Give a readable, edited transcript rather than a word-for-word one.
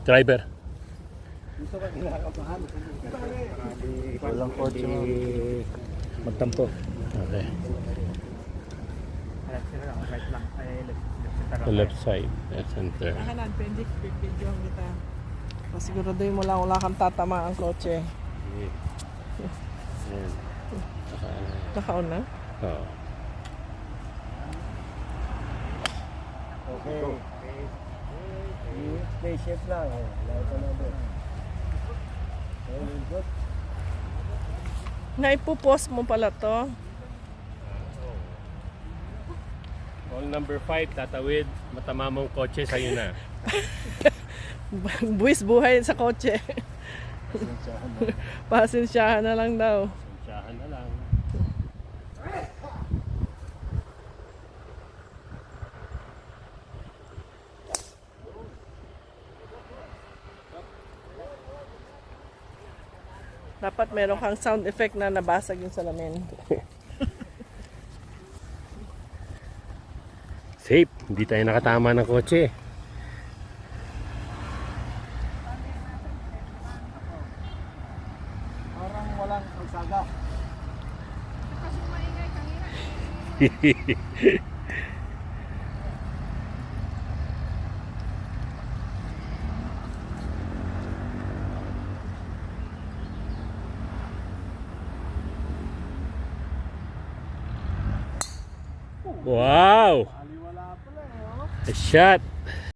Driver. Walang kotse magtampo. Okay. The left side, center. Kanan, pwede video kita. Pasiguraduhin mo lang wala kang tatama ang kotse. Ayan. Nakaon na? Oo. Okay. Play shift lang. Lahat na doon. Very good. Naipopost mo pala to. All number 5, tatawid, matama mong kotse, sa'yo na. Buwis buhay sa kotse. Pasensyahan na lang daw. Sensyahan na lang. Dapat meron kang sound effect na nabasag yung salamin. Safe, hindi tayo nakatama ng kotse. Parang walang pagsaga. Wow! Aliwala pala eh. A shot!